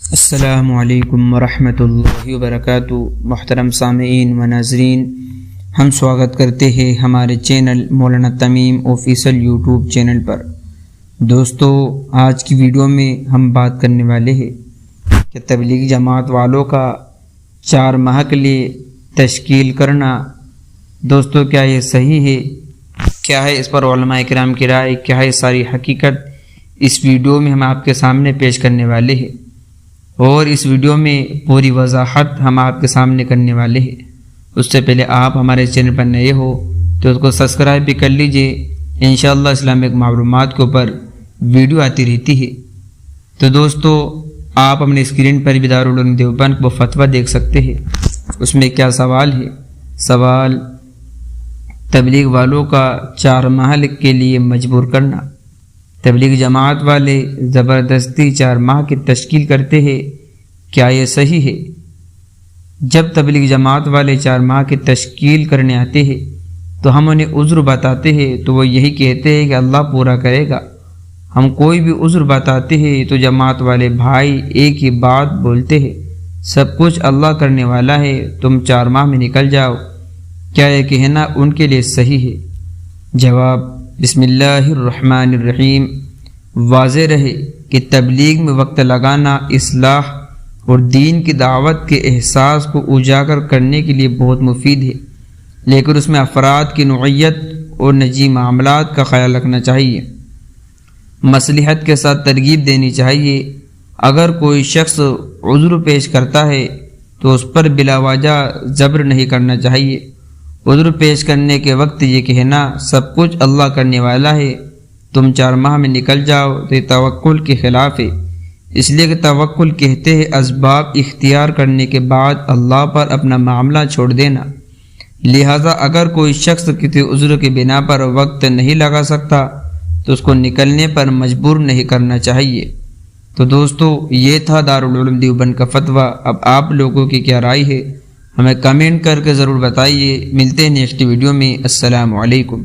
السلام علیکم ورحمۃ اللہ وبرکاتہ۔ محترم سامعین و ناظرین، ہم سواگت کرتے ہیں ہمارے چینل مولانا تمیم آفیشل یوٹیوب چینل پر۔ دوستو، آج کی ویڈیو میں ہم بات کرنے والے ہیں کہ تبلیغی جماعت والوں کا 4 ماہ کے لیے تشکیل کرنا، دوستو کیا یہ صحیح ہے؟ کیا ہے اس پر علماء کرام کی رائے؟ کیا ہے ساری حقیقت؟ اس ویڈیو میں ہم آپ کے سامنے پیش کرنے والے ہیں، اور اس ویڈیو میں پوری وضاحت ہم آپ کے سامنے کرنے والے ہیں۔ اس سے پہلے آپ ہمارے چینل پر نئے ہو تو اس کو سبسکرائب بھی کر لیجئے۔ انشاءاللہ اسلامک معلومات کے اوپر ویڈیو آتی رہتی ہے۔ تو دوستو، آپ اپنے اسکرین پر بھی دارالعلوم دیوبند کو فتویٰ دیکھ سکتے ہیں۔ اس میں کیا سوال ہے؟ سوال: تبلیغ والوں کا 4 ماہ کے لیے مجبور کرنا۔ تبلیغ جماعت والے زبردستی 4 ماہ کی تشکیل کرتے ہیں، کیا یہ صحیح ہے؟ جب تبلیغ جماعت والے 4 ماہ کی تشکیل کرنے آتے ہیں تو ہم انہیں عذر بتاتے ہیں تو وہ یہی کہتے ہیں کہ اللہ پورا کرے گا۔ ہم کوئی بھی عذر بتاتے ہیں تو جماعت والے بھائی ایک ہی بات بولتے ہیں، سب کچھ اللہ کرنے والا ہے، تم 4 ماہ میں نکل جاؤ۔ کیا یہ کہنا ان کے لیے صحیح ہے؟ جواب: بسم اللہ الرحمن الرحیم۔ واضح رہے کہ تبلیغ میں وقت لگانا اصلاح اور دین کی دعوت کے احساس کو اجاگر کرنے کے لیے بہت مفید ہے، لیکن اس میں افراد کی نوعیت اور نجی معاملات کا خیال رکھنا چاہیے۔ مصلحت کے ساتھ ترغیب دینی چاہیے۔ اگر کوئی شخص عذر پیش کرتا ہے تو اس پر بلا وجہ جبر نہیں کرنا چاہیے۔ عذر پیش کرنے کے وقت یہ کہنا سب کچھ اللہ کرنے والا ہے، تم 4 ماہ میں نکل جاؤ، تو یہ توکل کے خلاف ہے، اس لیے کہ توکل کہتے ہیں اسباب اختیار کرنے کے بعد اللہ پر اپنا معاملہ چھوڑ دینا۔ لہذا اگر کوئی شخص کسی عذر کی بنا پر وقت نہیں لگا سکتا تو اس کو نکلنے پر مجبور نہیں کرنا چاہیے۔ تو دوستو، یہ تھا دارالعلوم دیوبند کا فتویٰ۔ اب آپ لوگوں کی کیا رائے ہے؟ ہمیں کمنٹ کر کے ضرور بتائیے۔ ملتے ہیں نیکسٹ ویڈیو میں۔ السلام علیکم۔